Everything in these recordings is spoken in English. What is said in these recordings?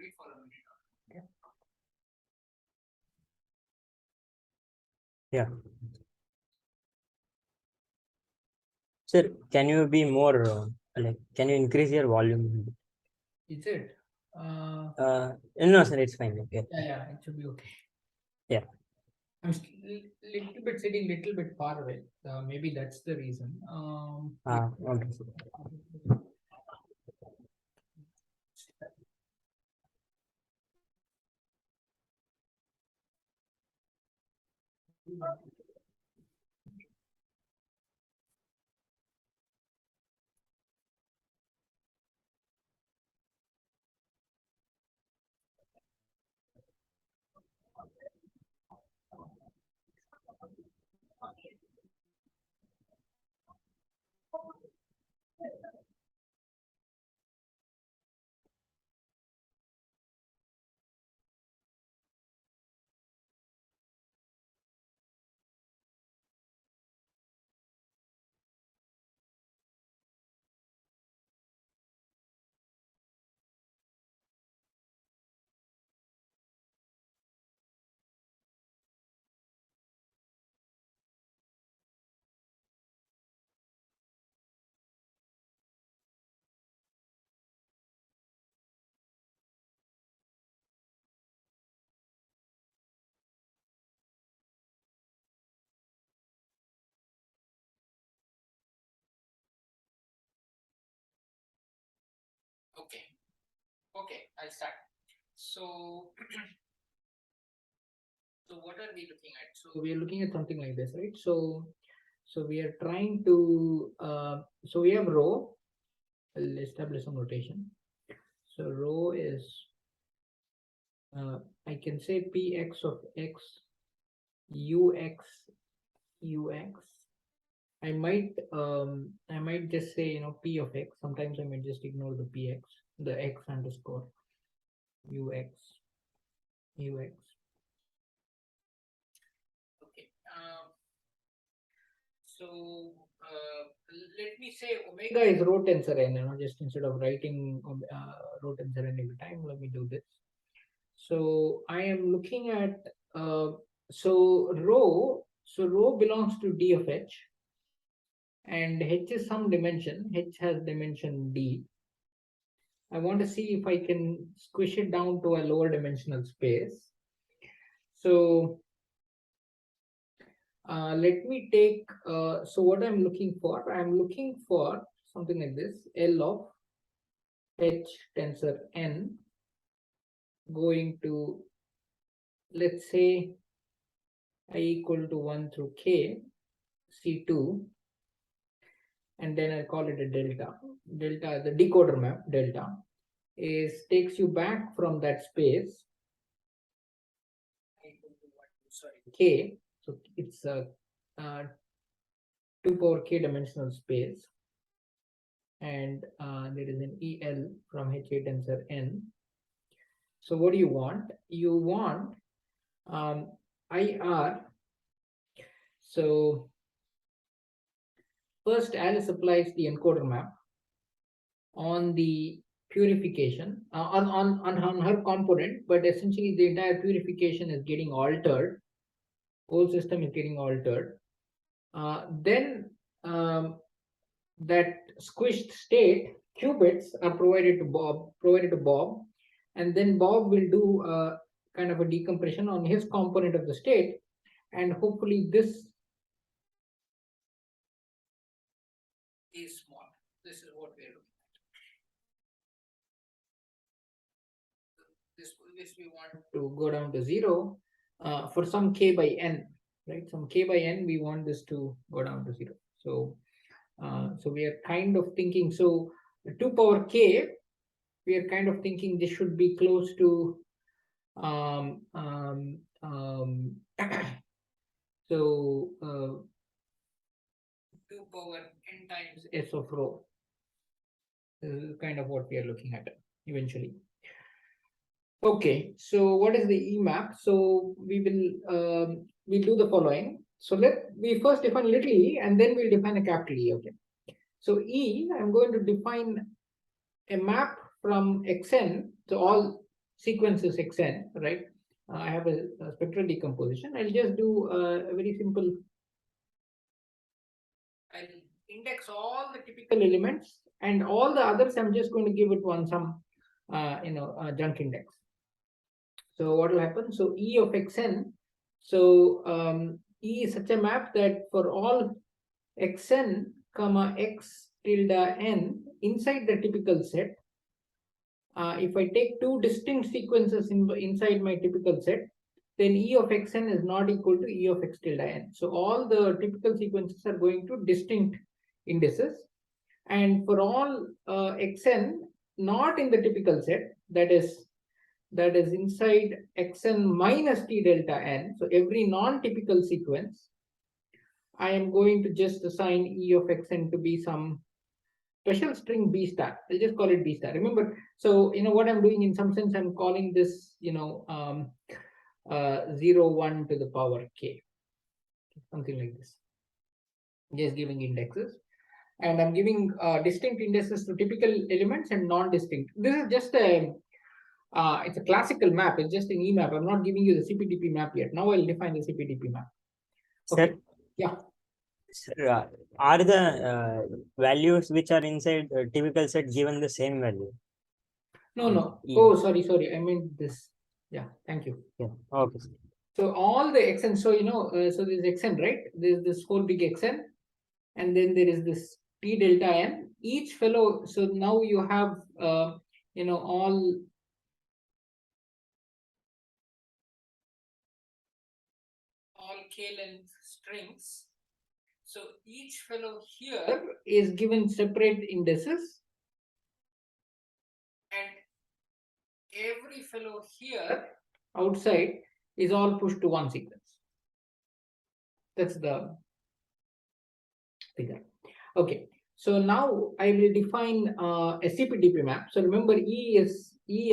wait for a minute. Okay. Yeah. Sir, can you be more like? Can you increase your volume? Is it? No, sir, it's fine. Okay. Yeah, it should be okay. Yeah. I'm little bit sitting little bit far away. Maybe that's the reason. Okay. Okay. Okay, I'll start. So, so what are we looking at? So we are looking at something like this, right? So we are trying to. So we have rho. I'll establish some notation. So rho is. I can say px of x, ux, ux. I might just say p of x. Sometimes I might just ignore the px, the x underscore ux, ux. Okay. So let me say omega is rho tensor n. Just instead of writing rho tensor n every time, let me do this. So I am looking at so rho belongs to d of h, and h is some dimension. H has dimension d. I want to see if I can squish it down to a lower dimensional space. So let me take, so what I'm looking for something like this, L of H tensor N going to, let's say, I equal to 1 through K, C2, and then I call it a delta. Delta, the decoder map, delta, takes you back from that space, K, so it's a 2 power K dimensional space, and there is an EL from H8 tensor N. So what do you want? You want IR. So first Alice applies the encoder map on the purification, on her component, but essentially the entire purification is getting altered. Whole system is getting altered. Then that squished state qubits are provided to Bob, and then Bob will do kind of a decompression on his component of the state, and hopefully this is small. This is what we are looking at. This we want to go down to 0 for some k by n, right? Some k by n, we want this to go down to 0. So so we are kind of thinking, so 2 power k, we are kind of thinking this should be close to so 2 power n times s of rho. This is kind of what we are looking at eventually. Okay, so what is the E map? So we will we'll do the following. So we first define little e, and then we'll define a capital E. Okay. So E, I'm going to define a map from Xn. So all sequences xn, right? I have a spectral decomposition. I'll just do a very simple. I'll index all the typical elements, and all the others I'm just going to give it some junk index. So what will happen? So E of xn. So E is such a map that for all xn comma x tilde n inside the typical set, if I take two distinct sequences inside my typical set, then E of xn is not equal to E of x tilde n. So all the typical sequences are going to distinct indices. And for all xn not in the typical set, that is inside xn minus t delta n, so every non-typical sequence, I am going to just assign E of xn to be some special string b star. I'll just call it b star. Remember, so what I'm doing in some sense, I'm calling this 0 1 to the power k, something like this, just giving indexes, and I'm giving distinct indices to typical elements and non-distinct. This is just it's a classical map. It's just an E map. I'm not giving you the CPTP map yet. Now I'll define the CPTP map. Okay. Sir, yeah. Sir, are the values which are inside typical set given the same value? No. E. Oh, sorry. I meant this. Yeah. Thank you. Yeah. Okay. So all the xn. So so there's xn, right? There's this whole big xn, and then there is this t delta n. Each fellow. So now you have all k-length strings. So each fellow here is given separate indices, and every fellow here outside is all pushed to one sequence. That's the figure. Okay. So now I will define a CPTP map. So remember, E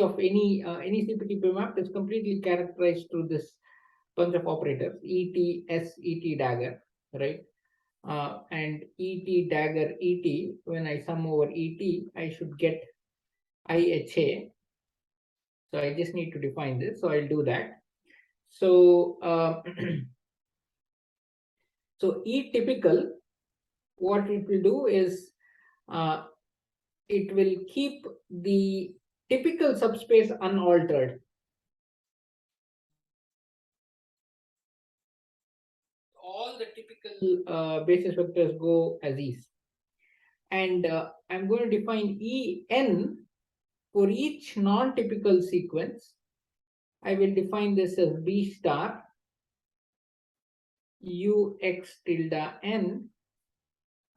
of any CPTP map is completely characterized through this bunch of operators: ET, S, ET dagger, right? And ET dagger ET, when I sum over ET, I should get IHA. So I just need to define this. So I'll do that. So so E typical, what it will do is it will keep the typical subspace unaltered. All the typical basis vectors go as is. And I'm going to define En for each non-typical sequence. I will define this as B star Ux tilde n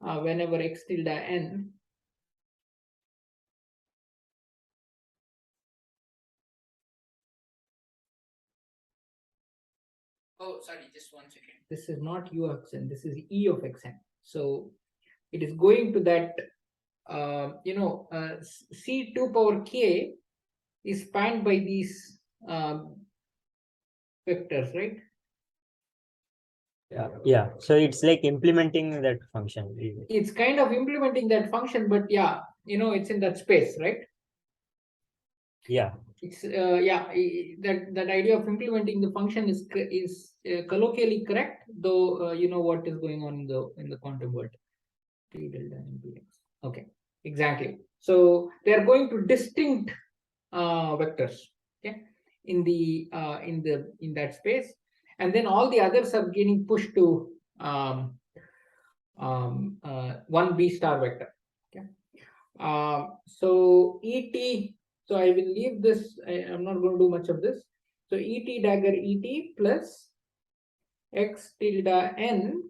whenever x tilde n just 1 second. This is not U of xn, this is E of xn. So it is going to that C2 power k is spanned by these vectors, right? Yeah. So it's like implementing that function. It's kind of implementing that function, but yeah, it's in that space, right? Yeah. It's that idea of implementing the function is colloquially correct, though what is going on in the quantum world. Okay, exactly. So they are going to distinct vectors, okay, in that space, and then all the others are getting pushed to one B star vector. Okay, so ET. So I will leave this. I'm not going to do much of this. So ET dagger ET plus x tilde n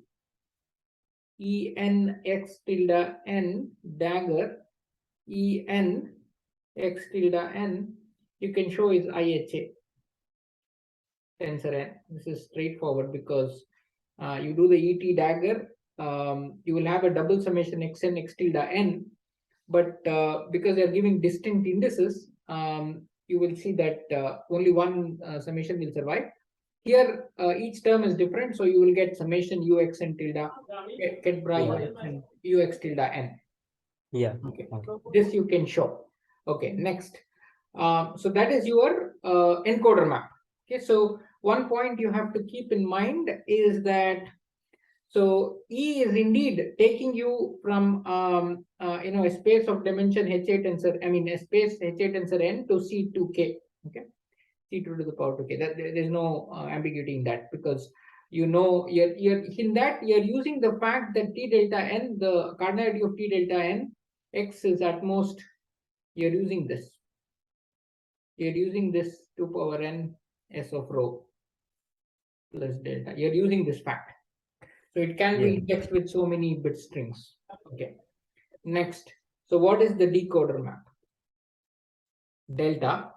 En x tilde n dagger En x tilde n, you can show is IHA tensor n. This is straightforward because you do the ET dagger, you will have a double summation xn x tilde n, but because they are giving distinct indices, you will see that only one summation will survive. Here, each term is different, so you will get summation ux and tilde, get bra ux and ux tilde n. Yeah. Okay. This you can show. Okay, next. So that is your encoder map. Okay, so one point you have to keep in mind is that so E is indeed taking you from a space of dimension H8 tensor, I mean a space H8 tensor n to C2k. Okay, C2 to the power 2k. That there's no ambiguity in that, because you're in that you're using the fact that T delta n, the cardinality of T delta n, x is at most, you're using this. You're using this 2 power n s of rho plus delta. You're using this fact. So it can be Yeah. indexed with so many bit strings. Okay. Next. So what is the decoder map? Delta.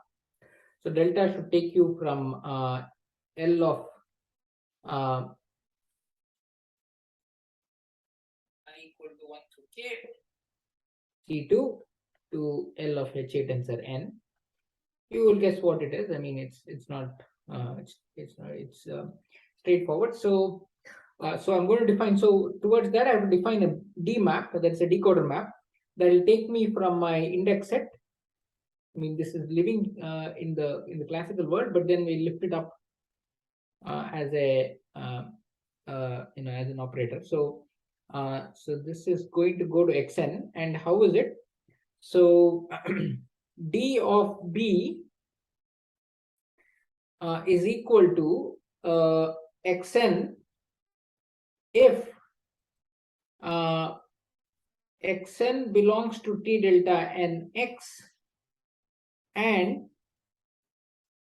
So delta should take you from L of equal to 1 to k C2 to L of H8 tensor n. You will guess what it is. I mean, it's not it's straightforward. So so I'm going to define. So towards that, I will define a D map. That's a decoder map that will take me from my index set. I mean, this is living in the classical world, but then we lift it up as a as an operator. So so this is going to go to xn, and how is it? So d of b is equal to xn if uh, xn belongs to T delta n x and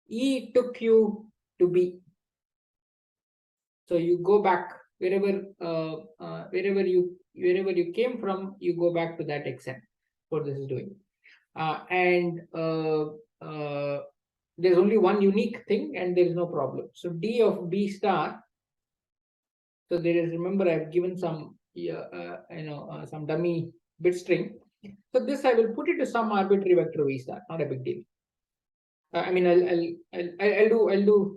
E took you to B. So you go back wherever you came from, you go back to that xn. What this is doing, and there's only one unique thing, and there is no problem. So d of b star. So there is, remember, I've given some some dummy bit string. So this I will put it to some arbitrary vector v star, not a big deal. I mean, I'll do,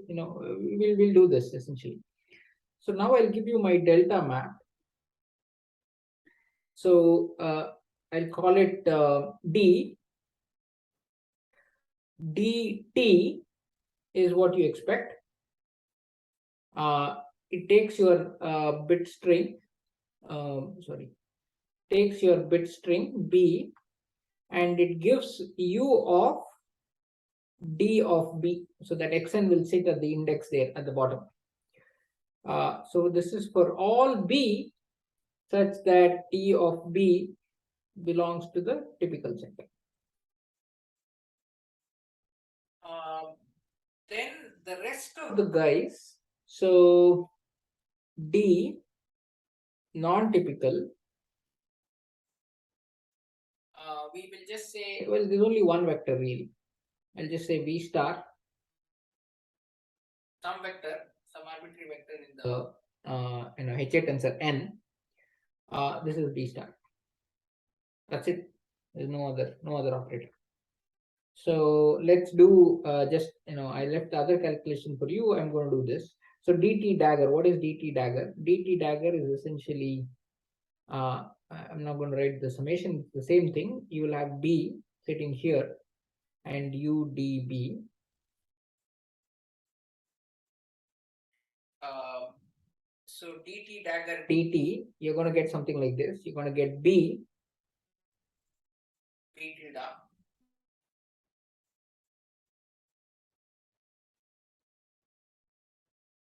we'll do this essentially. So now I'll give you my delta map. So I'll call it D. DT is what you expect. It takes your bit string, takes your bit string B, and it gives U of D of B. So that xn will sit at the index there at the bottom. So this is for all B such that T of B belongs to the typical set. Then the rest of the guys, so D non-typical, we will just say, well, there's only one vector really. I'll just say V star, some vector, some arbitrary vector in the H8 tensor n. This is V star. That's it. There's no other operator. So let's do just, I left the other calculation for you. I'm going to do this. So dt dagger, what is dt dagger? Dt dagger is essentially, I'm not going to write the summation, it's the same thing. You will have b sitting here and u db. So dt dagger dt, you're going to get something like this. You're going to get b tilde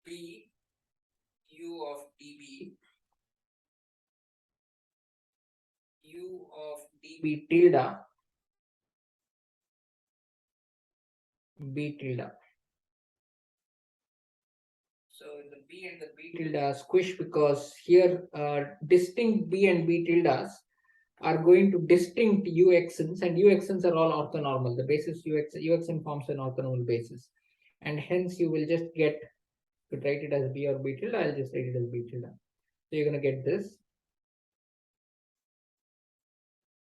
b u of db u of db tilde b tilde. So the b and the b tilde are squished because here distinct b and b tildes are going to distinct uxns, and uxns are all orthonormal. The basis uxn forms an orthonormal basis, and hence you will just get to write it as b or b tilde. I'll just write it as b tilde. So you're going to get this,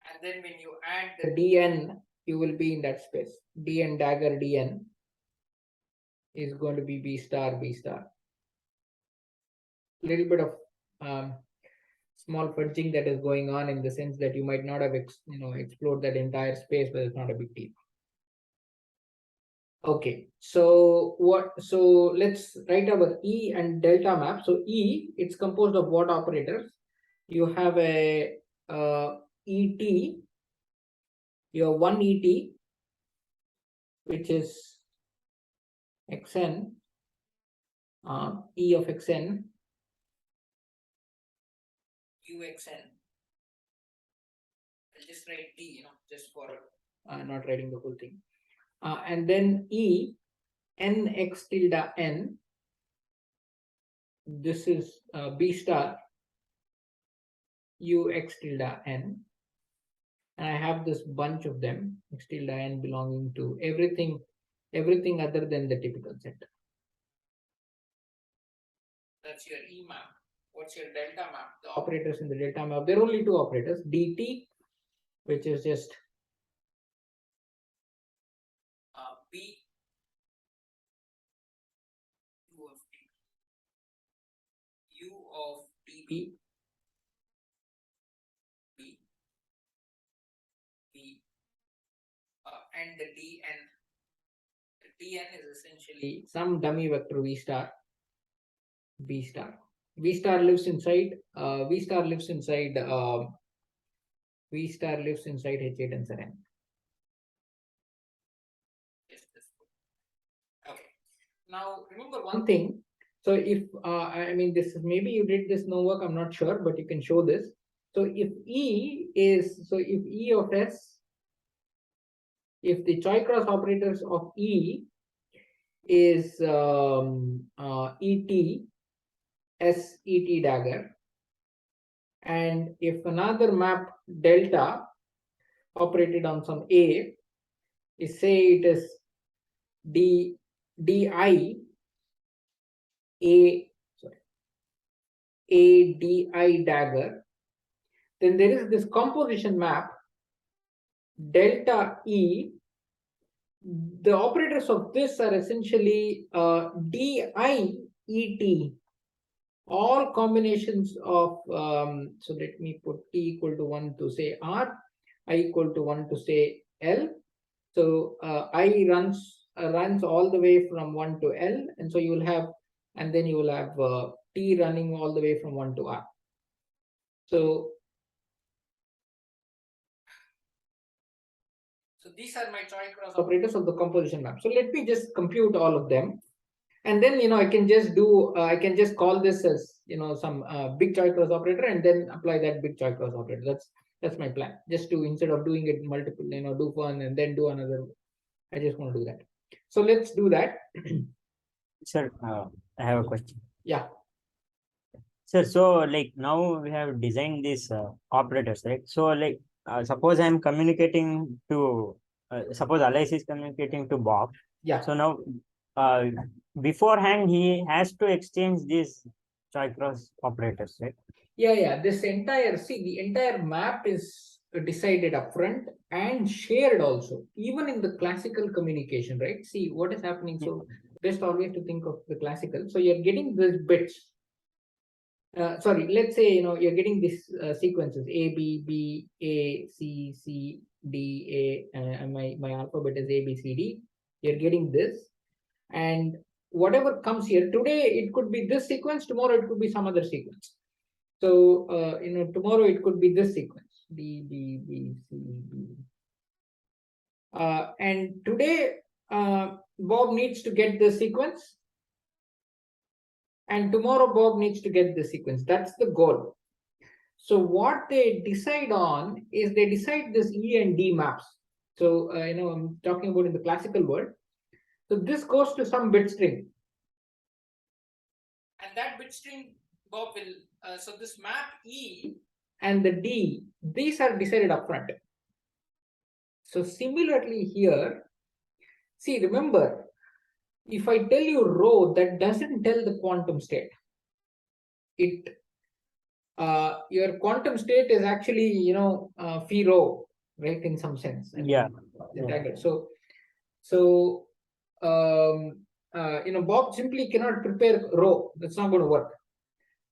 and then when you add the dn, you will be in that space. Dn dagger dn is going to be b star b star. Little bit of small fudging that is going on, in the sense that you might not have explored that entire space, but it's not a big deal. Okay, so let's write our E and delta map. So E, it's composed of what operators? You have a ET, you have one ET, which is xn, E of xn, uxn. I'll just write T, just for not writing the whole thing. And then E, n x tilde n, this is B star, u x tilde n. And I have this bunch of them, x tilde n belonging to everything other than the typical set. That's your E map. What's your delta map? The operators in the delta map, there are only two operators, dt, which is just b u of t, u of db, b, b, and the dn. The dn is essentially some dummy vector v star, b star. V star lives inside. V star lives inside. V star lives inside H8 tensor n. Yes, that's good. Okay. Now remember one thing. So if I mean this is, maybe you did this no work, I'm not sure, but you can show this. So if E is, so if E of S, if the Choi cross operators of E is ET, S ET dagger, and if another map delta operated on some A is, say it is D DI A, sorry, A DI dagger, then there is this composition map delta E. The operators of this are essentially DIET, all combinations of so let me put T equal to 1 to say R, I equal to 1 to say L. So I runs all the way from 1 to L, and so you will have, and then you will have T running all the way from 1 to R. So these are my Choi cross operators of the composition map. So let me just compute all of them, and then I can just do I can just call this as some big Choi cross operator, and then apply that big Choi cross operator. That's my plan. Just to, instead of doing it multiple, do one and then do another, I just want to do that. So let's do that. Sir, I have a question. Yeah. Sir, so like now we have designed these operators, right? So like suppose I'm communicating to suppose Alice is communicating to Bob. Yeah. So now uh, beforehand he has to exchange these Choi cross operators, right? Yeah. This entire, see, the entire map is decided upfront and shared also, even in the classical communication, right? See what is happening. So best always to think of the classical. So you're getting these bits. Sorry, let's say you're getting these sequences A B B A C C D A, and my alphabet is A B C D. You're getting this, and whatever comes here today, it could be this sequence. Tomorrow it could be some other sequence. So tomorrow it could be this sequence D B B C B. And today Bob needs to get this sequence, and tomorrow Bob needs to get this sequence. That's the goal. So what they decide on is they decide this E and D maps. So I'm talking about in the classical world. So this goes to some bit string, and that bit string Bob will. So this map E and the D, these are decided upfront. So similarly here, see, remember, if I tell you rho, that doesn't tell the quantum state. It your quantum state is actually phi rho, right, in some sense. Yeah. So Bob simply cannot prepare rho. That's not going to work.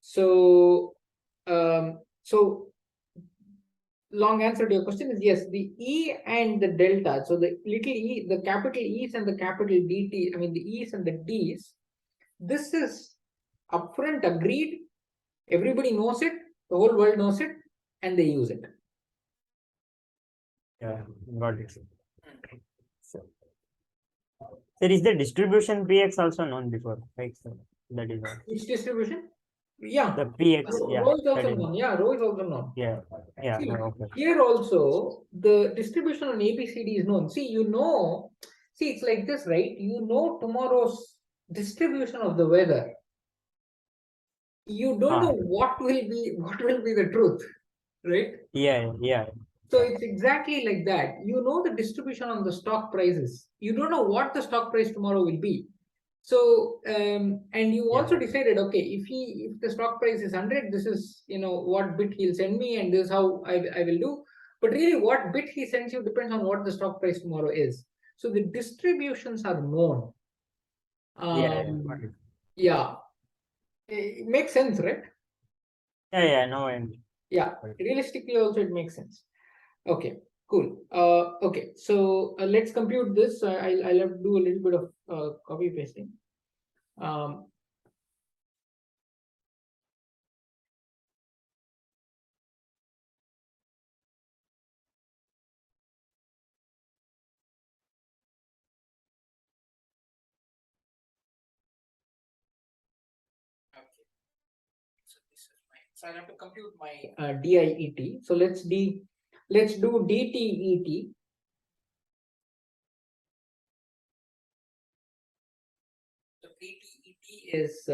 So so long answer to your question is yes, the E and the delta. So the little e, the capital E's and the capital DT, I mean the E's and the D's, this is upfront agreed. Everybody knows it, the whole world knows it, and they use it. Yeah, got it. So, there is the distribution PX also known before, right? So that is all. Which distribution? Yeah. The PX, yeah. Rho is That also is, known. Yeah, rho is also known. yeah, yeah, See, okay. here also the distribution on ABCD is known. See, see, it's like this, right? You know tomorrow's distribution of the weather. You don't know what will be the truth, right? Yeah, yeah. So it's exactly like that. You know the distribution on the stock prices. You don't know what the stock price tomorrow will be. So and you also decided, okay, if the stock price is 100, this is what bit he'll send me, and this is how I will do. But really, what bit he sends you depends on what the stock price tomorrow is. So the distributions are known. Yeah, it makes sense, right? Yeah, no, and yeah, realistically also it makes sense. Okay, cool. Okay, so let's compute this. I'll have to do a little bit of copy pasting. Um, okay, so this is my. So I'll have to compute my DIET. So let's do DTET. So DTET is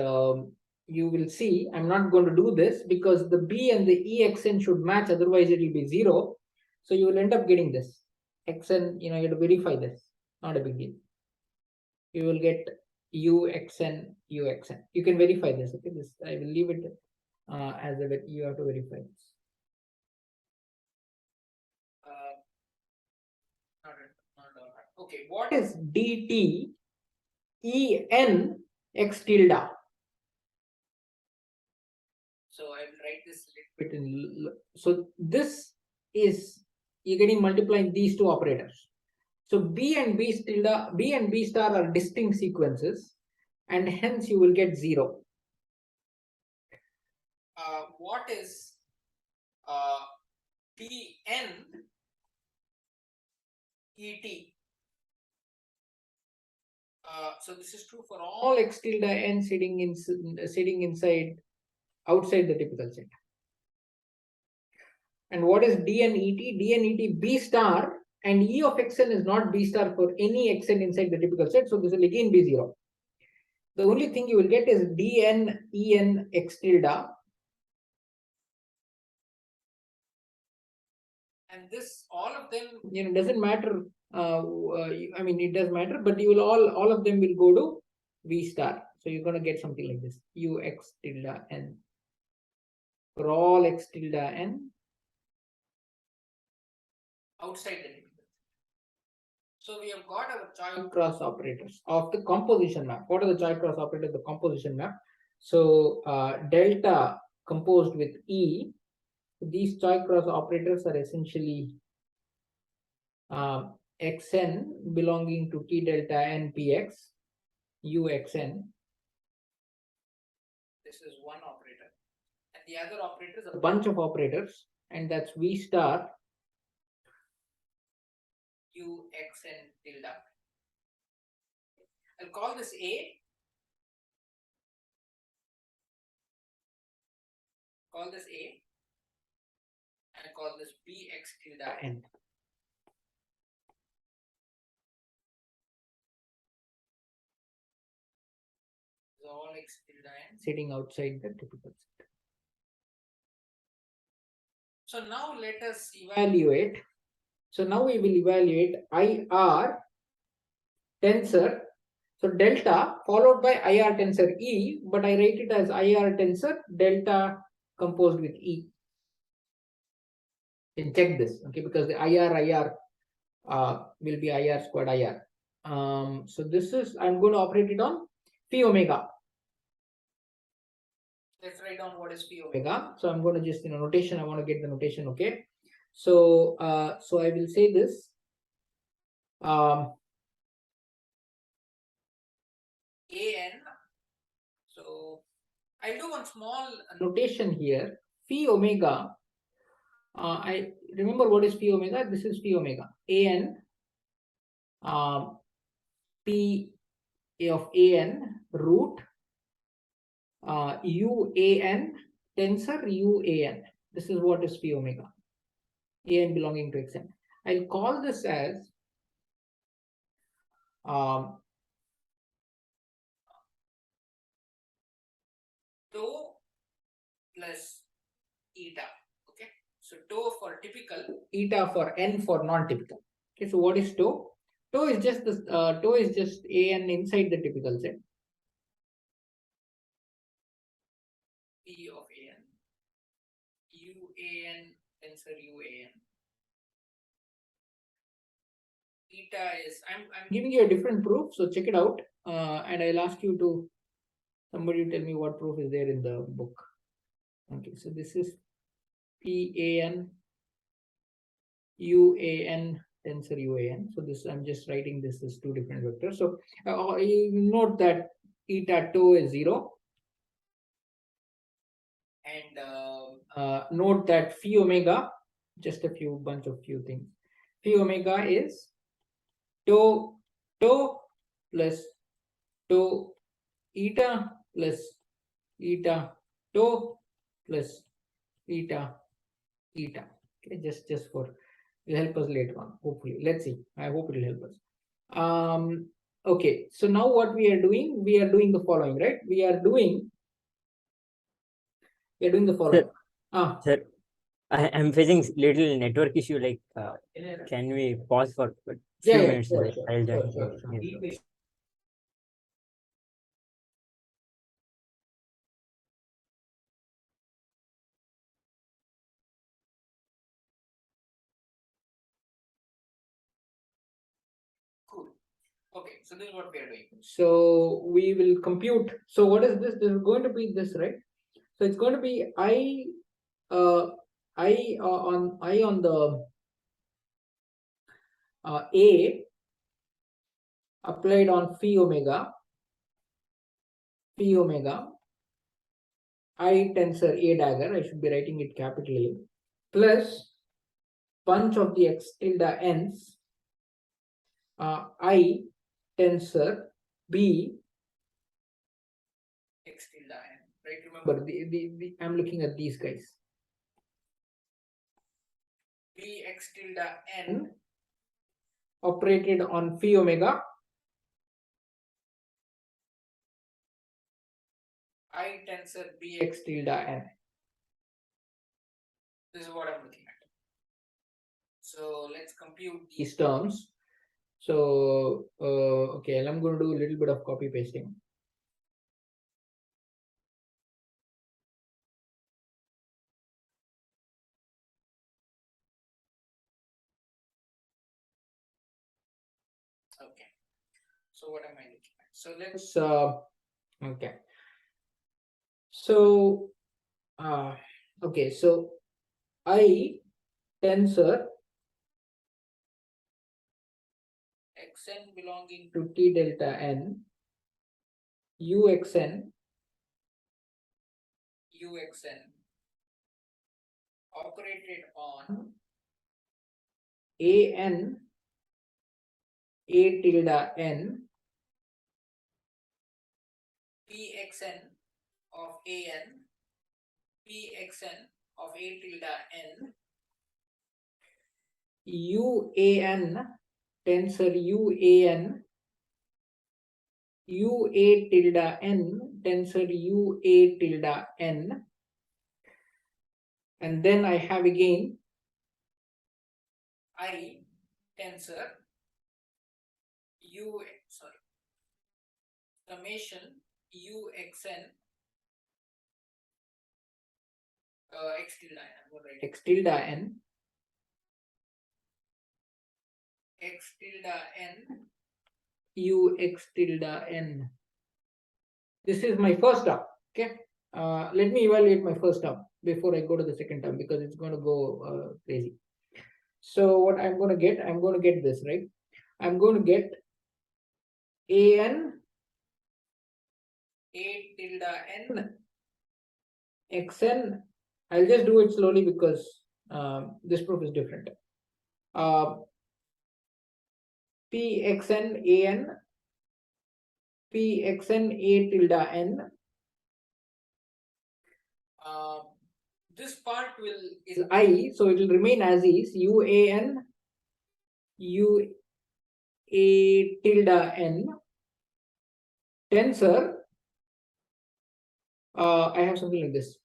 you will see. I'm not going to do this because the B and the EXN should match. Otherwise, it will be 0. So you will end up getting this XN. You have to verify this. Not a big deal. You will get UXN. You can verify this. Okay, this I will leave it as a you have to verify this. Okay, what is DT EN X tilde? So I will write this a little bit in. So this is you're getting multiplying these two operators. So B and B star are distinct sequences, and hence you will get 0. What is TN ET? So this is true for all X tilde N sitting outside the typical set. And what is DNET? DNET B star, and E of Xn is not B star for any Xn inside the typical set. So this will again be 0. The only thing you will get is DN X tilde. And this, all of them, doesn't matter. I mean, it does matter, but you will all of them will go to V star. So you're going to get something like this: UX tilde N for all X tilde N outside the typical. So we have got our child cross operators of the composition map. What are the child cross operators? The composition map. So delta composed with E. These child cross operators are essentially xn belonging to T delta N Px, Uxn. This is one operator. And the other operator is a bunch of operators, and that's V star Uxn tilde. I'll call this A. Call this A. And call this Bx tilde N. All X tilde N sitting outside the typical set. So now let us evaluate. So now we will evaluate IR tensor. So delta followed by IR tensor E, but I write it as IR tensor delta composed with E. You can check this, okay, because the IR will be IR squared IR. So this is, I'm going to operate it on phi omega. Let's write down what is phi omega. So I'm going to just notation. I want to get the notation, okay. So so I will say this. An. So I'll do one small notation here. Phi omega. I remember what is phi omega. This is phi omega. An P of an root UAN tensor UAN. This is what is phi omega. An belonging to Xn. I'll call this as tau plus eta. Okay. So tau for typical, eta for n for non-typical. Okay. So what is tau? Tau is just this. Tau is just an inside the typical set. P of an UAN tensor UAN. Eta is. I'm giving you a different proof. So check it out. And I'll ask you to somebody tell me what proof is there in the book. Okay. So this is PAN UAN tensor UAN. So this I'm just writing this as two different vectors. So you note that eta tau is 0, and note that phi omega, just a few things. Phi omega is tau plus tau eta plus eta tau plus eta. Okay, just for will help us later on. Hopefully, let's see. I hope it will help us. Okay, so now what we are doing the following, right? We are doing the following. Sir, I'm facing little network issue. Like, can we pause for a few minutes? Sure. I'll join. Cool. Okay, so this is what we are doing. So we will compute. So what is this? This is going to be this, right? So it's going to be I on the A applied on phi omega I tensor A dagger. I should be writing it capital A plus bunch of the x tilde n's I tensor B x tilde n. Right? Remember the I'm looking at these guys. B x tilde n operated on phi omega I tensor Bx tilde n. This is what I'm looking at. So let's compute these terms. So okay, I'm going to do a little bit of copy pasting. Okay. So what am I looking at? So let's okay. So okay, so I tensor xn belonging to T delta n uxn operated on an A tilde n pxn of an pxn of A tilde n uan tensor uan ua tilde n tensor ua tilde n, and then I have again I tensor summation uxn x tilde n. I'm going to write x tilde n x tilde n ux tilde n. This is my first term. Okay. Let me evaluate my first term before I go to the second term because it's going to go crazy. So what I'm going to get this, right? I'm going to get an a tilde n xn. I'll just do it slowly because this proof is different. Pxn an Pxn a tilde n. This part is I, so it will remain as is. Uan u a tilde n tensor. I have something like this.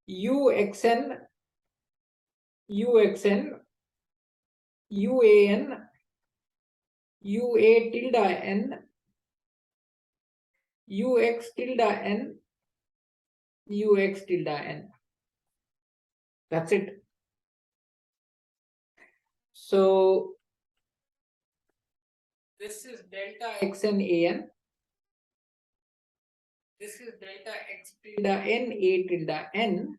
Uxn uxn uan ua tilde n ux tilde n ux tilde n. That's it. So this is delta xn an. This is delta x tilde n a tilde n.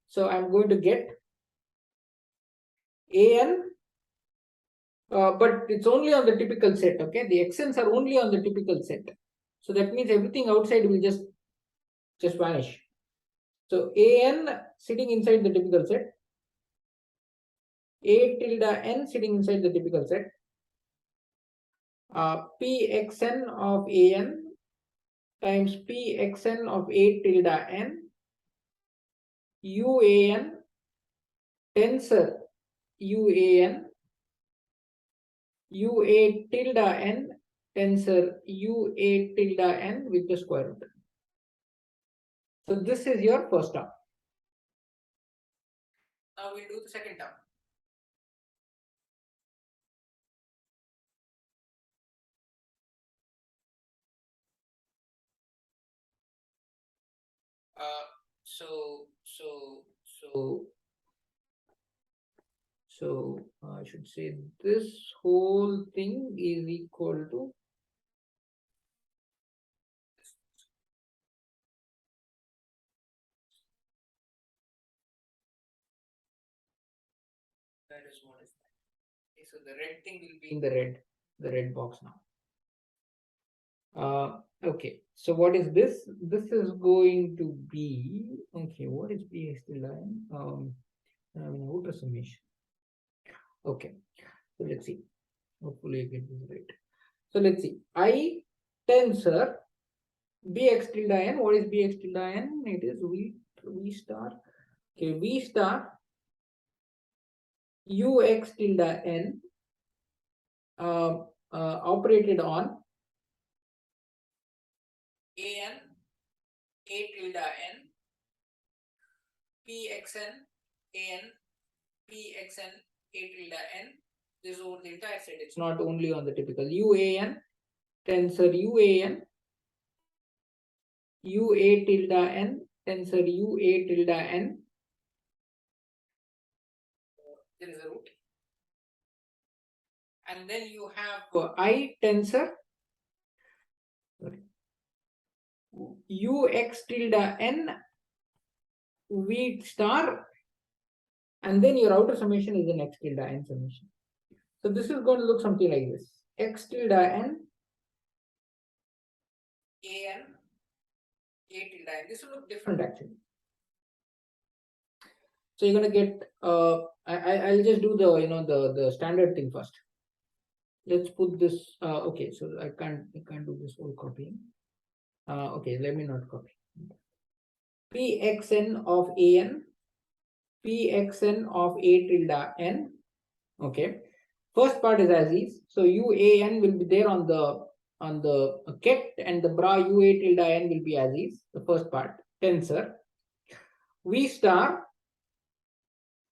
So I'm going to get an, but it's only on the typical set. Okay, the xn's are only on the typical set. So that means everything outside will just vanish. So an sitting inside the typical set, a tilde n sitting inside the typical set, pxn of an times pxn of a tilde n uan tensor uan ua tilde n tensor ua tilde n with the square root. So this is your first term. Now we'll do the second term. So I should say this whole thing is equal to that is what is that. Okay, so the red thing will be in the red box now. Okay, so what is this? This is going to be, okay, what is BX line? I mean, outer summation. Okay, so let's see. Hopefully I get this right. So let's see. I tensor Bx tilde n. What is Bx tilde n? It is V star. Okay, V star Ux tilde n operated on an a tilde n pxn an pxn a tilde n. This is over the entire set. It's not only on the typical uan tensor uan ua tilde n tensor ua tilde n. There is a root, and then you have I tensor ux tilde n v star, and then your outer summation is the x tilde n summation. So this is going to look something like this: x tilde n an a tilde n. This will look different actually. So you're going to get I'll just do the the standard thing first. Let's put this okay, so I can't do this whole copying. Okay, let me not copy. Pxn of an Pxn of a tilde n. Okay, first part is as is, so uan will be there on the ket, and the bra ua tilde n will be as is, the first part tensor. V star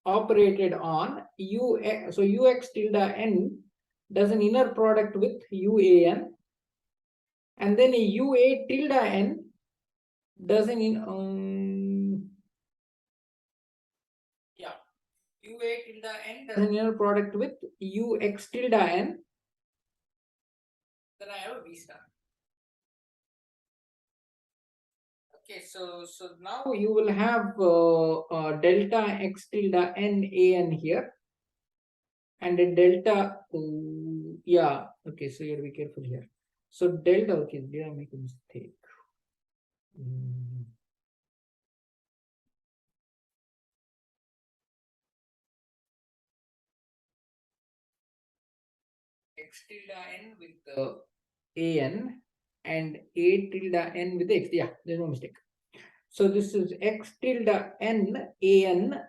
operated on ux, so ux tilde n does an inner product with uan, and then a ua tilde n does an ua tilde n does an inner product with ux tilde n. Then I have a v star. Okay, so now you will have delta x tilde n an here, and a delta, yeah, okay, so you have to be careful here. So delta, okay, did I make a mistake? X tilde n with the an and a tilde n with the x. Yeah, there's no mistake. So this is x tilde n an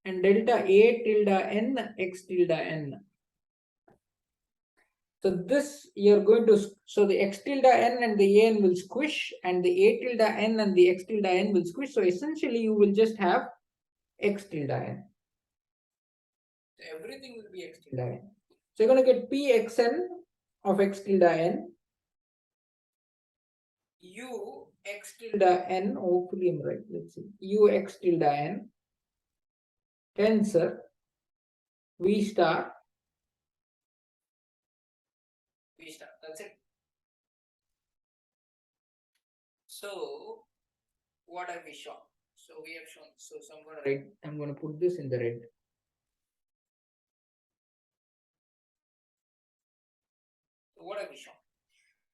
and delta a tilde n x tilde n. So this you're going to, so the x tilde n and the an will squish and the a tilde n and the x tilde n will squish. So essentially you will just have x tilde n. So everything will be x tilde n. So you're going to get pxn of x tilde n, u x tilde n, hopefully I'm right, let's see, u x tilde n, tensor v star, that's it. So what have we shown? So we have shown, so I'm going to write, I'm going to put this in the red. So what have we shown?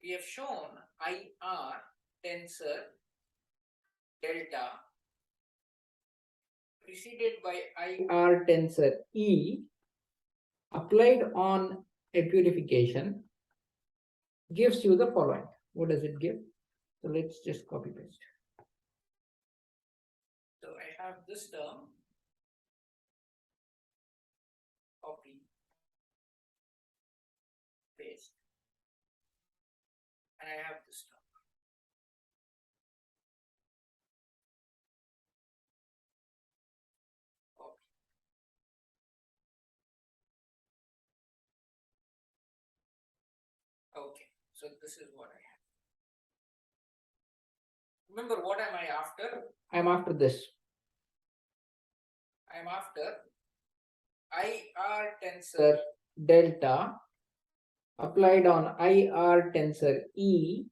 We have shown IR tensor delta preceded by IR tensor E applied on a purification gives you the following. What does it give? So let's just copy paste. So I have this term, copy, paste, and I have this term. Copy. Okay, so this is what I have. Remember, what am I after? I'm after this. I'm after IR tensor delta applied on IR tensor E.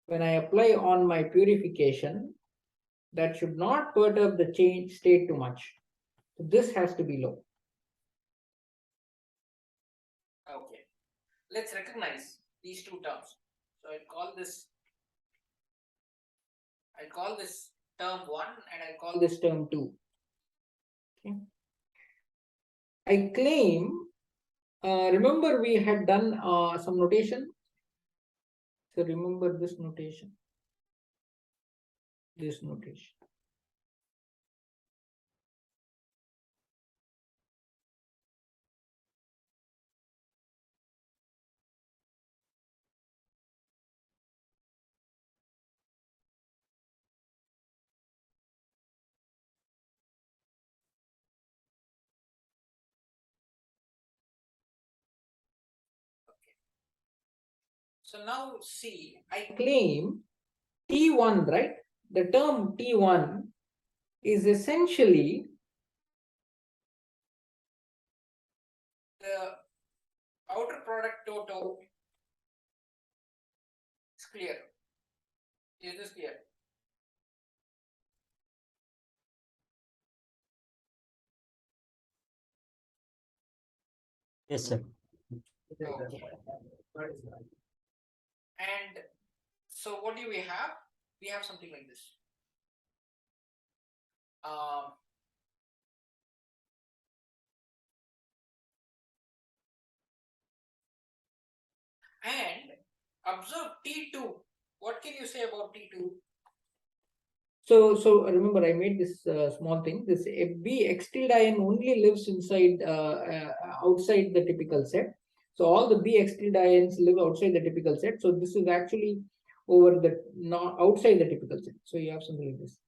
When I apply on my purification, that should not perturb the change state too much. So this has to be low. Okay, let's recognize these two terms. So I'll call this term 1 and I'll call this term 2. Okay. I claim, remember we had done some notation. So remember this notation. This notation. So now see, I claim T1, right? The term T1 is essentially the outer product total. It's clear. Is this clear? Yes, sir. Okay. And so what do we have? We have something like this. And observe T2. What can you say about T2? So remember, I made this small thing. This B X tilde n only lives inside outside the typical set. So all the B X tilde n's live outside the typical set. So this is actually over the not outside the typical set. So you have something like this.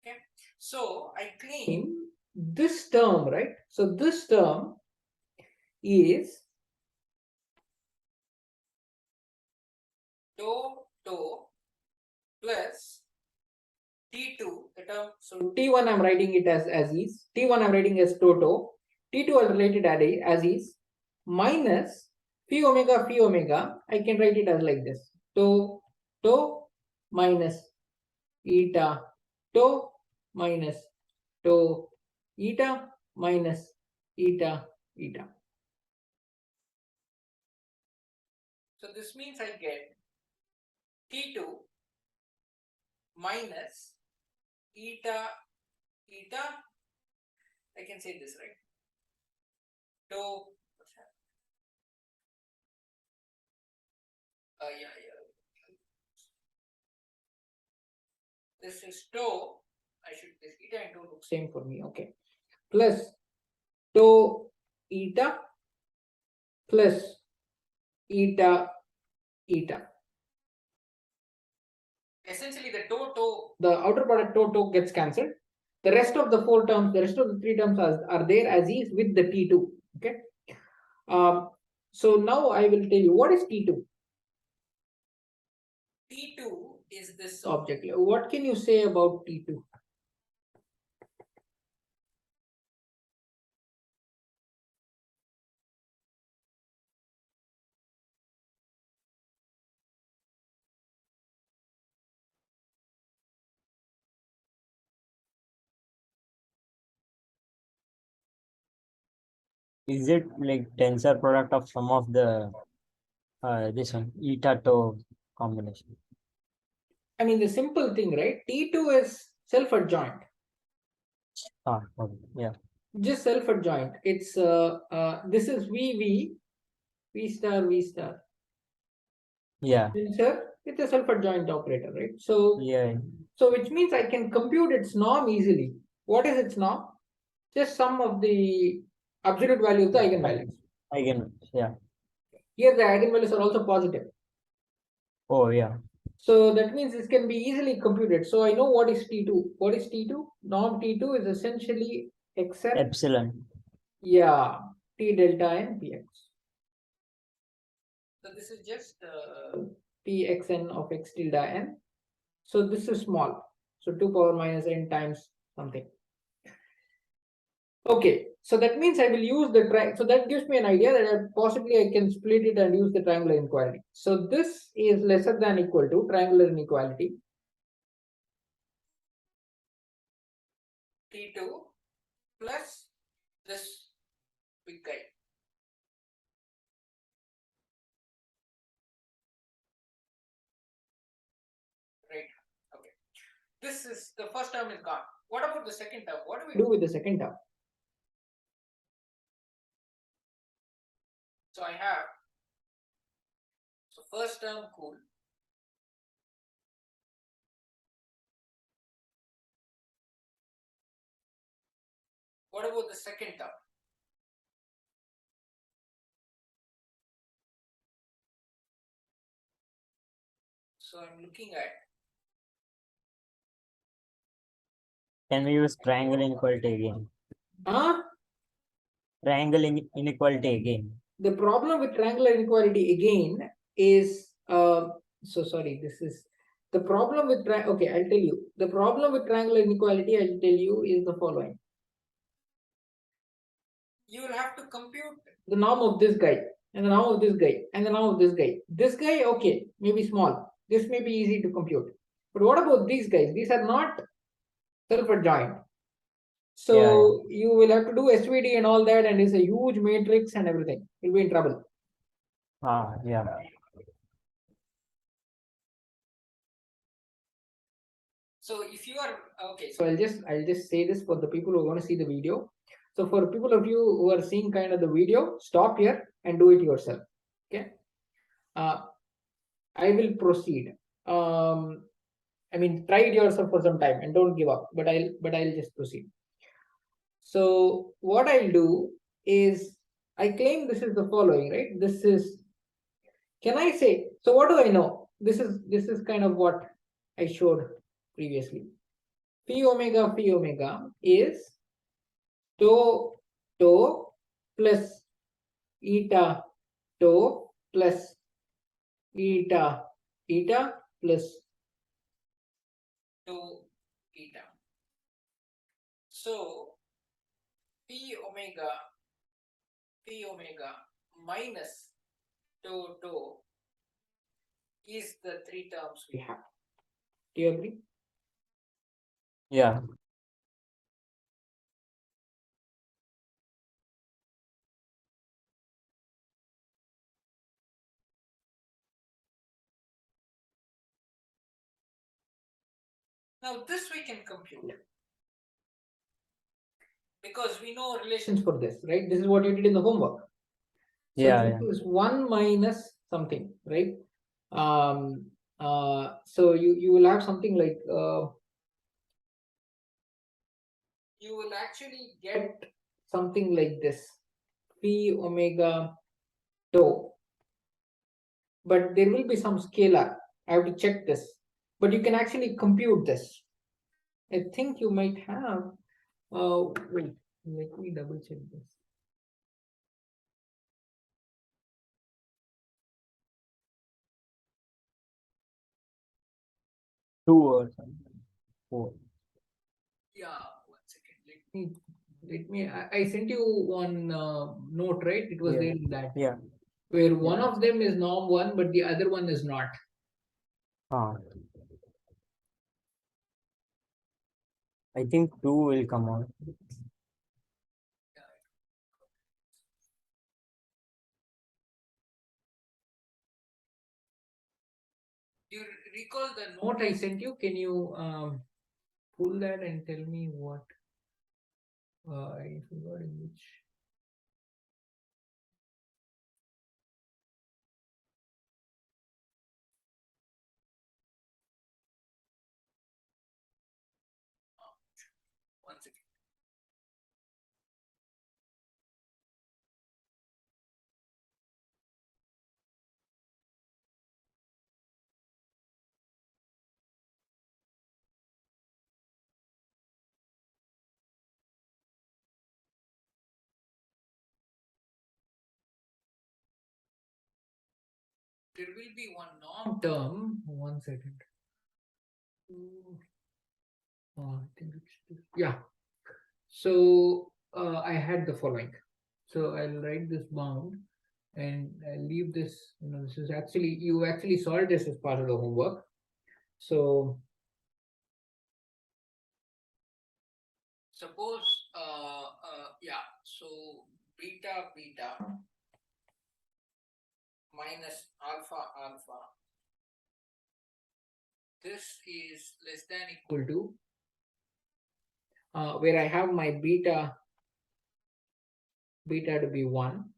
Okay. So I claim this term, right? So this term is tau plus T2, the term, so T1 I'm writing it as is, T1 I'm writing as tau, T2 I'll write it as is, minus phi omega, I can write it as like this, tau minus eta, tau minus tau eta minus eta eta. So this means I get T2 minus eta eta. I can say this, right? So yeah. This is tau. I should this eta and tau look same for me. Okay. Plus tau eta plus eta eta. Essentially, the outer product tau gets cancelled. The rest of the four terms, the rest of the three terms are there as is with the T2. Okay. So now I will tell you what is T2. T2 is this object. What can you say about T2? Is it like tensor product of some of the this one eta tau combination? I mean, the simple thing, right? T2 is self-adjoint. Okay. Yeah. Just self-adjoint. It's this is V star V star. Yeah. Tensor, it's a self-adjoint operator, right? So Yeah. so which means I can compute its norm easily. What is its norm? Just sum of the absolute value of the eigenvalues. Yeah. Here the eigenvalues are also positive. Oh yeah. So that means this can be easily computed. So I know what is T2. What is T2? Norm T2 is essentially xn. Epsilon. Yeah, T delta n Px. So this is just Pxn of x tilde n. So this is small. So 2 power minus n times something. Okay, so that means I will use the triangle. So that gives me an idea that possibly I can split it and use the triangular inequality. So this is lesser than equal to triangular inequality. T2 plus this big guy. Right. Okay. This is the first term is gone. What about the second term? What do we do with the second term? So I have, so first term cool. What about the second term? So I'm looking at. Can we use triangle inequality again? Triangle inequality again. The problem with triangular inequality again is so sorry. This is the problem with okay. I'll tell you the problem with triangular inequality. I'll tell you is the following. You will have to compute the norm of this guy and the norm of this guy and the norm of this guy. This guy, okay, maybe small. This may be easy to compute. But what about these guys? These are not self-adjoint. So you will have to do SVD and all that, and it's a huge matrix and everything. You'll be in trouble. Yeah. So if you are okay, so I'll just say this for the people who are going to see the video. So for people of you who are seeing kind of the video, stop here and do it yourself. Okay. I will proceed. I mean, try it yourself for some time and don't give up. But I'll just proceed. So what I'll do is I claim this is the following, right? This is. Can I say? So what do I know? This is kind of what I showed previously. Phi omega is tau plus eta tau plus eta plus tau eta. So Phi omega minus tau is the three terms we have. Do you agree? Yeah. Now this we can compute because we know relations for this, right? This is what you did in the homework. So Yeah, this yeah. is 1 minus something, right? So you will have something like you will actually get something like this p omega tau, but there will be some scalar. I have to check this, but you can actually compute this. I think you might have. Wait, let me double check this. Two or something. Four. Yeah, 1 second. Let me. I sent you one note, right? It was Yeah. there in that Yeah. where one Yeah. of them is norm one, but the other one is not. Ah, I think two will come out. Do you recall the note I sent you? Can you pull that and tell me what I forgot in which. One second. There will be one norm term. 1 second. I think it's this. Yeah. So I had the following. So I'll write this bound and I'll leave this. This is actually you actually solved this as part of the homework. So suppose yeah. So beta beta minus alpha alpha. This is less than equal to where I have my beta to be 1.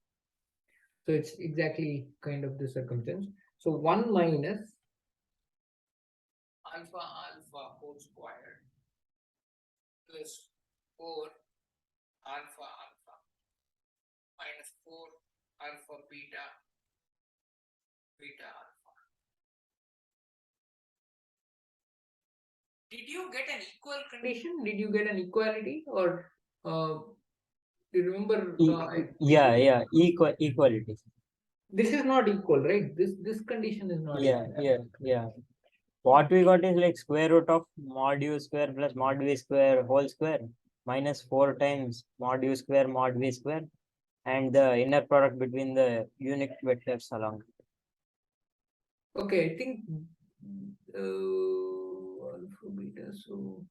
So it's exactly kind of the circumstance. So 1 minus alpha alpha whole squared plus 4 alpha alpha minus 4 alpha beta beta alpha. Did you get an equal condition? Did you get an equality or do you remember? Yeah. Equality. This is not equal, right? This condition is not Yeah, equal. yeah. What we got is like square root of mod u square plus mod v square whole square minus 4 times mod u square mod v square and the inner product between the unit vectors along. Okay, I think alpha beta. So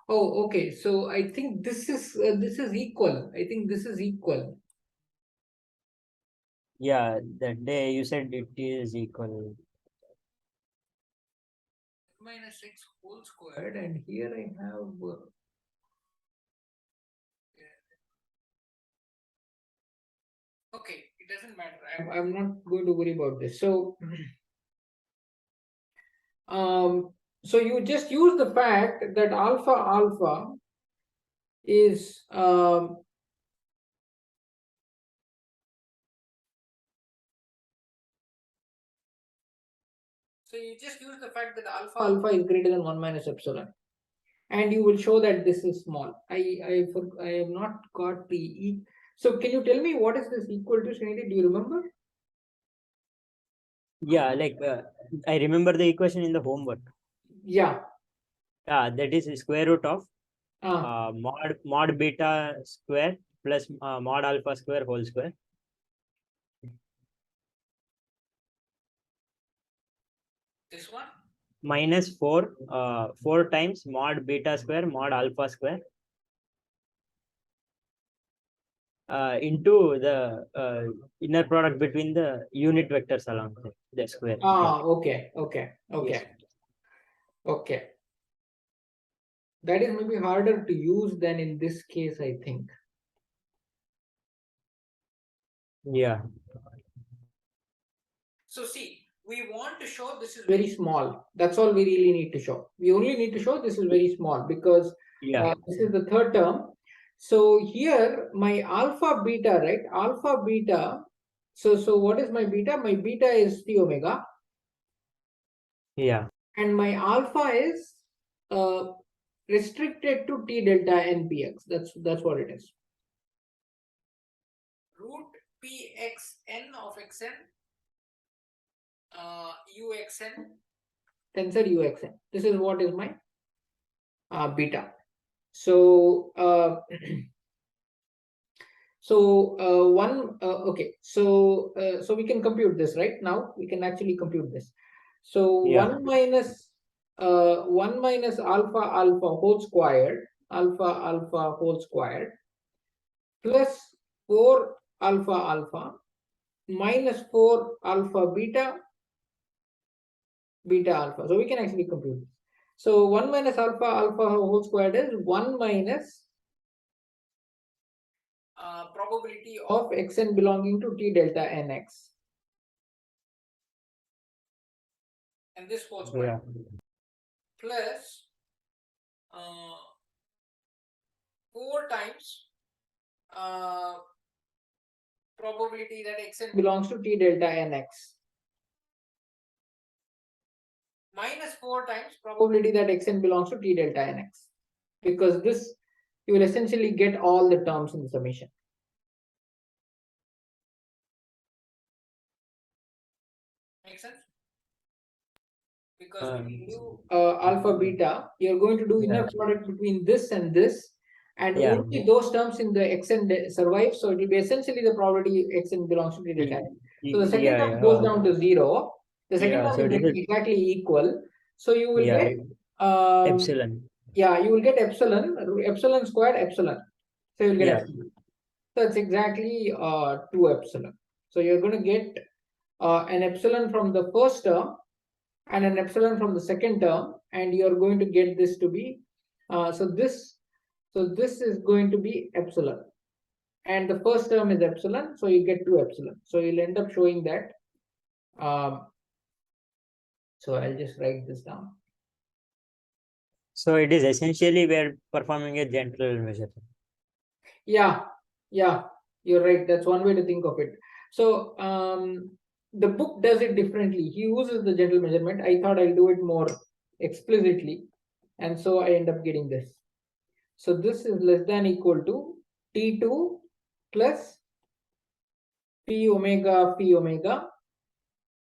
oh, okay. So I think this is equal. I think this is equal. Yeah, that day you said it is equal. Minus 6 whole squared, and here I have. Okay, it doesn't matter. I'm not going to worry about this. So, so you just use the fact that alpha alpha is so you just use the fact that alpha alpha is greater than 1 minus epsilon, and you will show that this is small. I have not got the e. So can you tell me what is this equal to, Srinidhi? Do you remember? Yeah, like I remember the equation in the homework. Yeah. Yeah, that is square root of Ah, mod beta square plus mod alpha square whole square this one. minus 4 times mod beta square mod alpha square into the inner product between the unit vectors along the square. Ah, okay. Yes. Okay. That is maybe harder to use than in this case, I think. Yeah. So see, we want to show this is very small. That's all we really need to show. We only need to show this is very small because Yeah. this is the third term. So here my alpha beta, right? Alpha beta. So what is my beta? My beta is t omega, Yeah. and my alpha is uh, restricted to t delta n px. That's what it is. Root pxn of xn uxn tensor uxn. This is what is my beta. So okay. So we can compute this right now. We can actually compute this. So Yeah. 1 minus alpha alpha whole squared plus 4 alpha alpha minus 4 alpha beta beta alpha. So we can actually compute this. So 1 minus alpha alpha whole squared is 1 minus probability of xn belonging to t delta nx. And this whole square plus 4 times probability that xn belongs to t delta nx minus 4 times probability that xn belongs to t delta nx, because this you will essentially get all the terms in the summation. Make sense? Because when you do alpha beta, you're going to do inner product between this and this, and only those terms in the xn survive. So it will be essentially the probability xn belongs to t delta n. So the second term goes down to 0. The second term will be exactly equal. So you will get epsilon. Yeah, you will get epsilon squared epsilon. So you'll get epsilon. So it's exactly 2 epsilon. So you're going to get an epsilon from the first term and an epsilon from the second term, and you're going to get this to be so this is going to be epsilon, and the first term is epsilon, so you get 2 epsilon. So you'll end up showing that. So I'll just write this down. So it is essentially we're performing a general measure. Yeah, you're right. That's one way to think of it. So the book does it differently. He uses the general measurement. I thought I'll do it more explicitly, and so I end up getting this. So this is less than equal to T2 plus P omega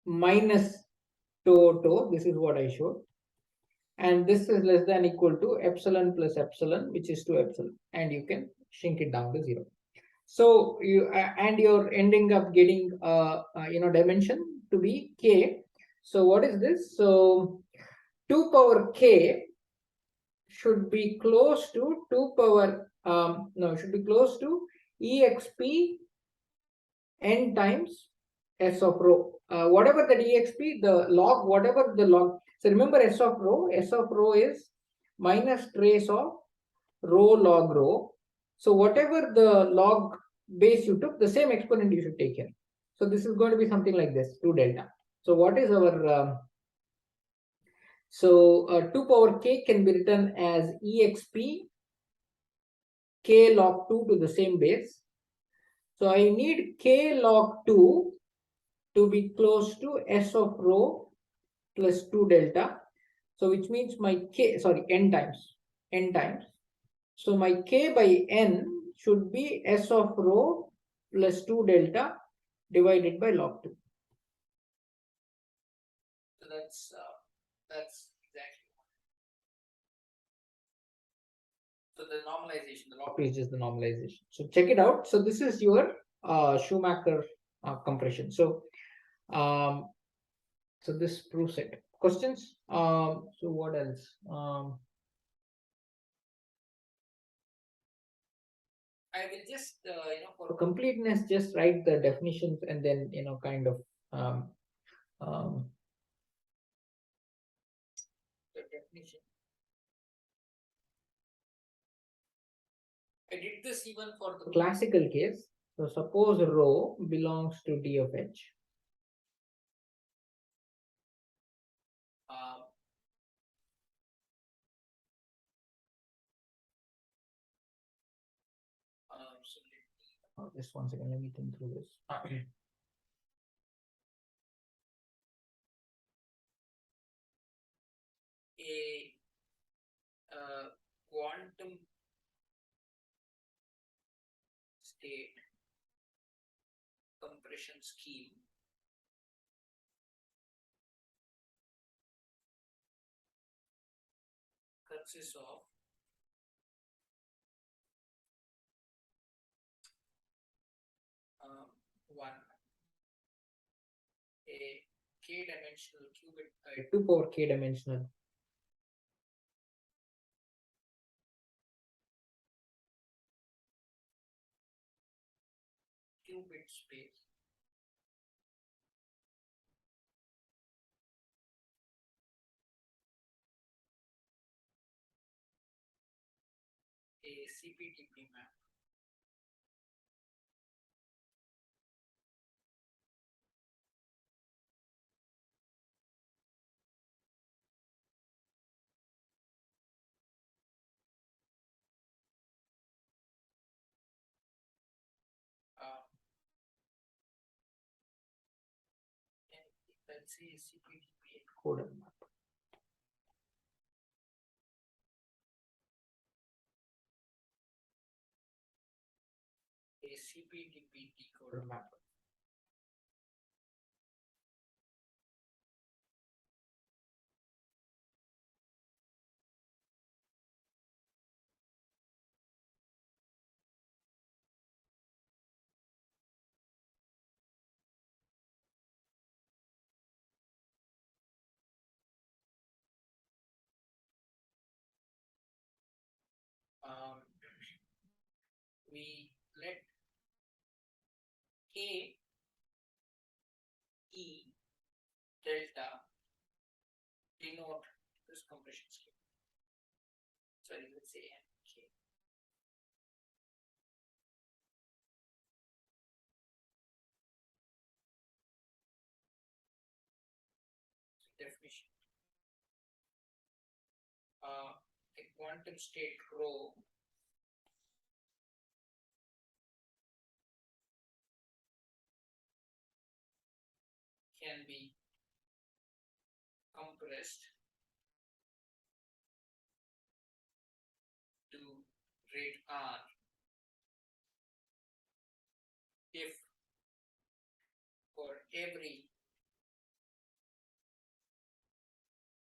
minus tau. This is what I showed. And this is less than equal to epsilon plus epsilon, which is 2 epsilon. And you can shrink it down to 0. So you're ending up getting dimension to be k. So what is this? So 2 power k should be close to 2 power should be close to exp n times s of rho. Whatever that exp, the log, whatever the log. So remember s of rho is minus trace of rho log rho. So whatever the log base you took, the same exponent you should take here. So this is going to be something like this, 2 delta. So what is our 2 power k can be written as exp k log 2 to the same base. So I need k log 2 to be close to s of rho plus 2 delta. So which means my n times. So my k by n should be s of rho plus 2 delta divided by log 2. So that's exactly. So the normalization, the log 2 is just the normalization. So check it out. So this is your Schumacher compression. So so this proves it. Questions? So what else? I will just for completeness just write the definitions and then kind of definition. I did this even for the classical case. So suppose rho belongs to D of H. Just one second, let me think through this. A quantum state compression scheme consists of one, a k-dimensional qubit, 2 power k-dimensional qubit space, a CPTP map, and let's say CPTP encoder map. A CPTP decoder map. We let K E delta denote this compression scheme. Sorry, let's say K. Definition. A quantum state rho can be compressed to rate R if for every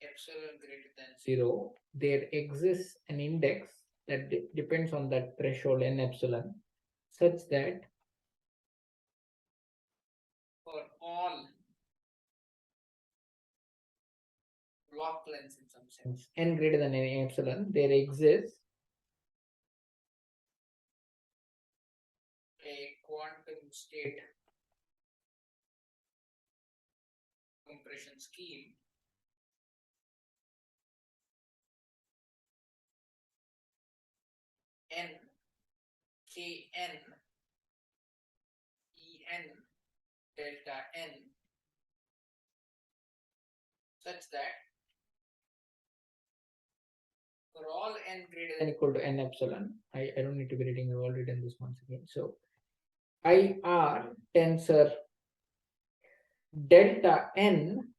epsilon greater than 0, there exists an index that depends on that threshold n epsilon, such that for all block lengths in some sense, n greater than n epsilon, there exists a quantum state compression scheme n k n e n delta n such that for all n greater than equal to n epsilon, I don't need to be reading, I've already written this once again. So IR tensor delta n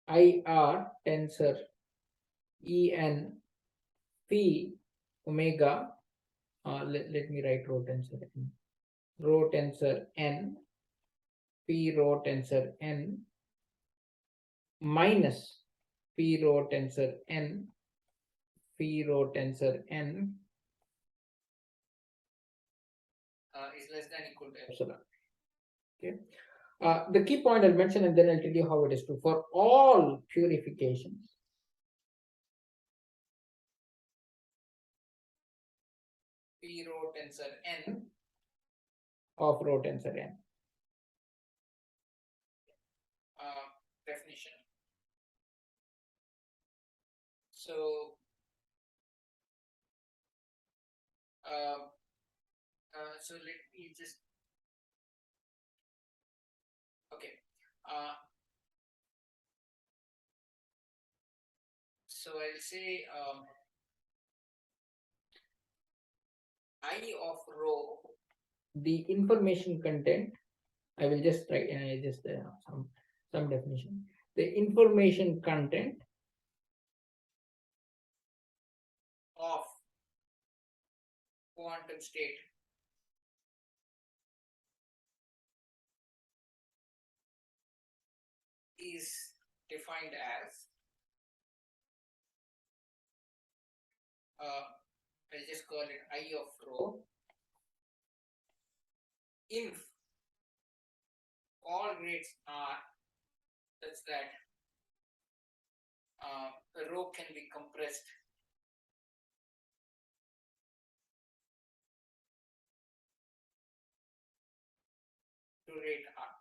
IR tensor En phi omega, let me write rho tensor n. Rho tensor n phi rho tensor n minus phi rho tensor n phi rho tensor n is less than equal to epsilon. Okay. The key point I'll mention and then I'll tell you how it is true for all purifications. P rho tensor n of rho tensor n. Definition. So so let me just okay. So I'll say I of rho, the information content. I will just try just some definition. The information content of quantum state is defined as I'll just call it I of rho if all rates are such that rho can be compressed to rate R.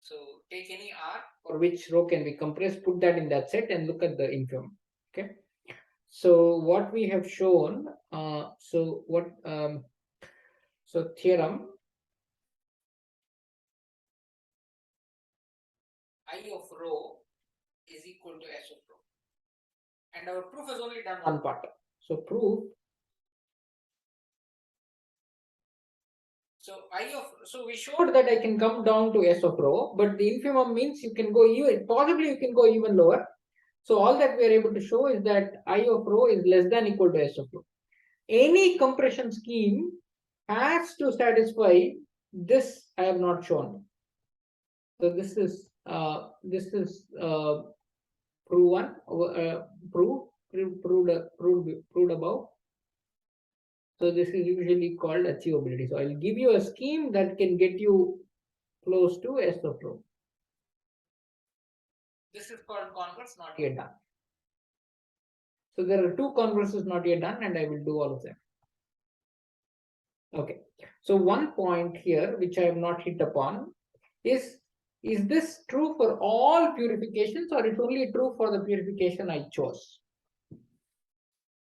So take any R for which rho can be compressed, put that in that set and look at the infimum. Okay. So what we have shown, so theorem I of rho is equal to S of rho. And our proof has only done one part. So proof. So we showed that I can come down to S of rho, but the infimum means you can go even, possibly you can go even lower. So all that we are able to show is that I of rho is less than equal to S of rho. Any compression scheme has to satisfy this. I have not shown. So this is proven, proved above. So this is usually called achievability. So I'll give you a scheme that can get you close to S of rho. This is called converse not yet done. So there are two converses not yet done, and I will do all of them. Okay. So one point here which I have not hit upon is this true for all purifications, or it's only true for the purification I chose?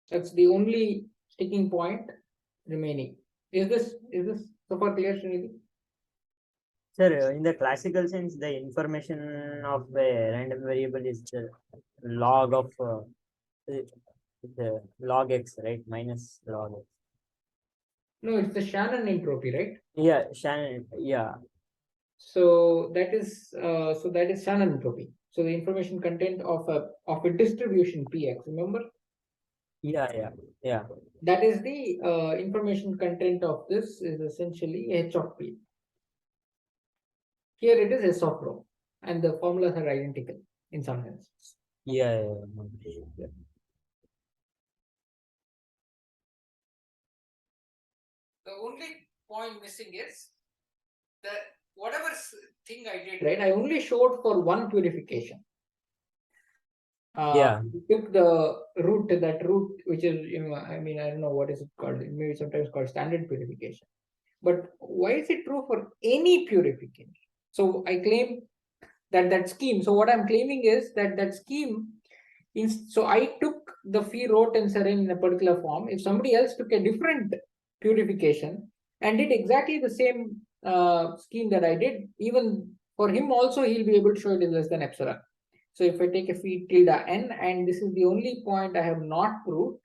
That's the only sticking point remaining. Is this so far clear, Srinidhi? Sir, in the classical sense, the information of a random variable is the log of the log x, right? Minus log x. No, it's the Shannon entropy, right? Yeah, Shannon. Yeah. So that is Shannon entropy. So the information content of a distribution Px. Remember? Yeah. That is the information content of this is essentially H of P. Here it is S of rho, and the formulas are identical in some sense. Yeah. The only point missing is that whatever thing I did, right? I only showed for one purification. Yeah. Took the route, which is, I mean, I don't know what is it called. It may be sometimes called standard purification. But why is it true for any purification? So I claim that scheme. So what I'm claiming is that scheme. So I took the phi, rho, and seren in a particular form. If somebody else took a different purification and did exactly the same scheme that I did, even for him also he'll be able to show it is less than epsilon. So if I take a phi tilde n, and this is the only point I have not proved,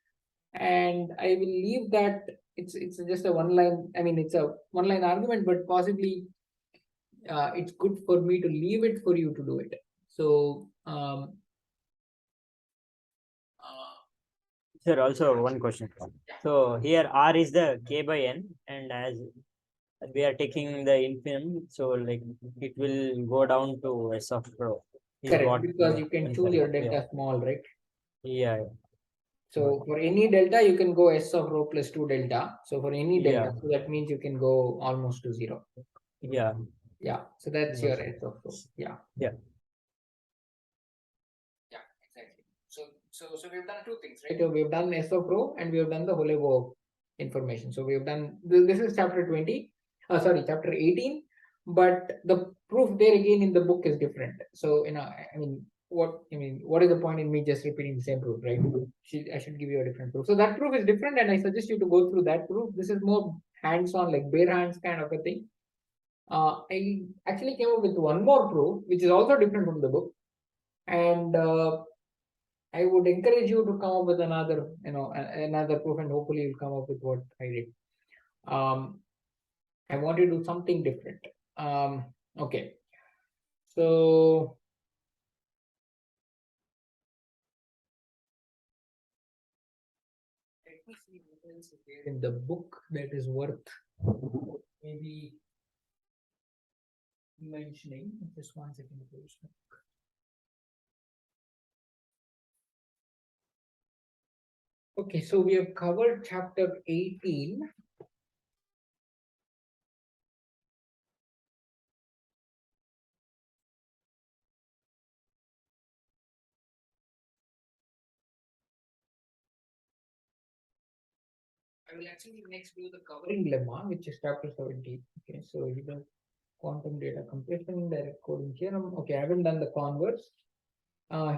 and I will leave that. It's just a one line. I mean, it's a one line argument, but possibly it's good for me to leave it for you to do it. So Sir, also one question. So here R is the k by n, and as we are taking the infimum, so like it will go down to S of rho. correct, because you can choose your delta small, right? Yeah. So for any delta, you can go S of rho plus 2 delta. So for any delta, so that means you can go almost to 0. Yeah. Yeah. So that's your S of rho. Yeah. Yeah. Yeah, exactly. So we've done two things, right? So we've done S of rho and we have done the Holevo information. So we've done this is chapter 20. Chapter 18. But the proof there again in the book is different. So I mean, what I mean, what is the point in me just repeating the same proof, right? I should give you a different proof. So that proof is different, and I suggest you to go through that proof. This is more hands-on, like bare hands kind of a thing. I actually came up with one more proof, which is also different from the book, and I would encourage you to come up with another, another proof, and hopefully you'll come up with what I did. I want you to do something different. Okay, so let me see what else is there in the book that is worth maybe mentioning. Just 1 second, please. Okay, so we have covered chapter 18. I will actually next do the covering lemma, which is chapter 17. Okay, so you know, quantum data compression, direct coding theorem. Okay, I haven't done the converse.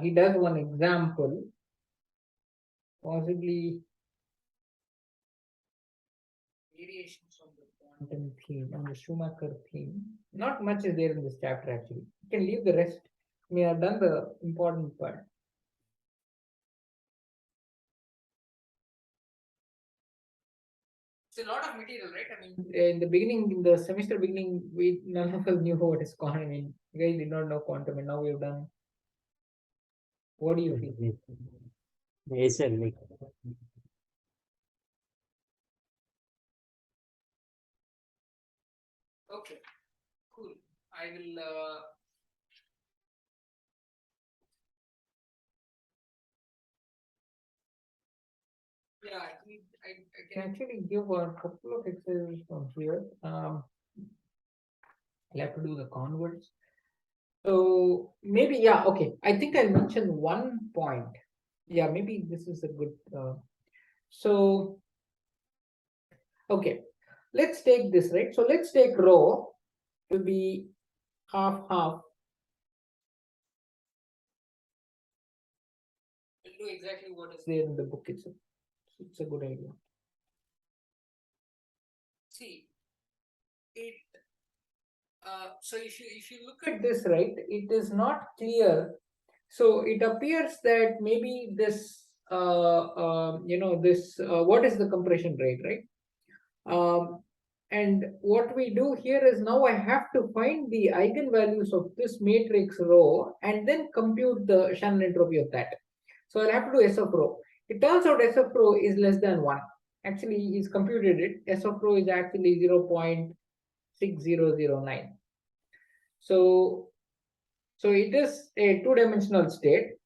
He does one example, possibly variations on the quantum theme, on the Schumacher theme. Not much is there in this chapter actually. You can leave the rest. I mean, I've done the important part. It's a lot of material, right? I mean, in the beginning, in the semester beginning, we none of us knew what is quantum. I mean, you guys did not know quantum, and now we've done. What do you feel? Yes, sir. Like, Okay, cool. I will. Yeah, I can actually give a couple of exercises from here. I'll have to do the converts. So maybe, yeah, okay. I think I mentioned one point. Yeah, maybe this is a good. So, okay, let's take this, right? So let's take rho to be half half. We'll do exactly what is there in the book. It's a good idea. See, it so if you look at this, right, it is not clear. So it appears that maybe this what is the compression rate, right? And what we do here is now I have to find the eigenvalues of this matrix rho and then compute the Shannon entropy of that. So I'll have to do S of rho. It turns out S of rho is less than 1. Actually, he's computed it. S of rho is actually 0.6009. So it is a two-dimensional state,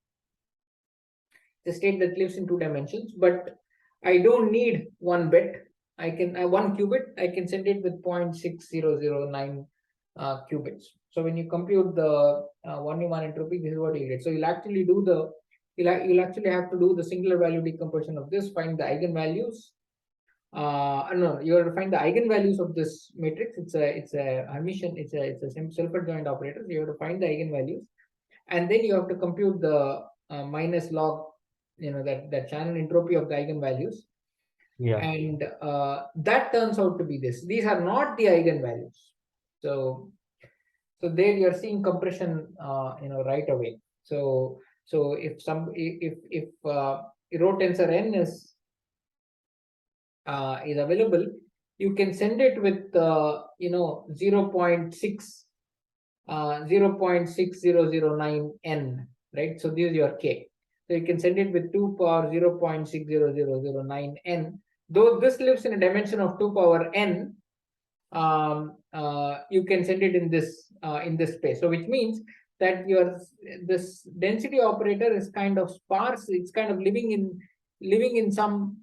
the state that lives in 2 dimensions, but I don't need one bit. I can 1 qubit. I can send it with 0.6009 qubits. So when you compute the one-to-one entropy, this is what you get. So you'll actually do the you'll actually have to do the singular value decompression of this, find the eigenvalues. No, you have to find the eigenvalues of this matrix. It's a Hermitian. It's a self-adjoint operator. So you have to find the eigenvalues, and then you have to compute the minus log, that channel entropy of the eigenvalues. yeah. And that turns out to be this. These are not the eigenvalues. So there you're seeing compression, right away. So if rho tensor n is available, you can send it with 0.6009 n, right? So this is your k. So you can send it with 2 power 0.60009 n. Though this lives in a dimension of 2 power n, you can send it in this space. So which means that this density operator is kind of sparse. It's kind of living in some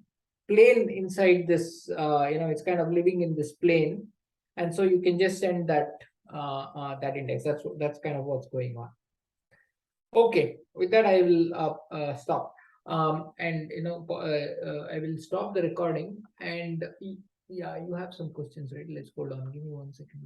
plane inside this. It's kind of living in this plane, and so you can just send that index. That's kind of what's going on. Okay, with that I will stop. And I will stop the recording. And yeah, you have some questions, right? Let's hold on. Give me 1 second.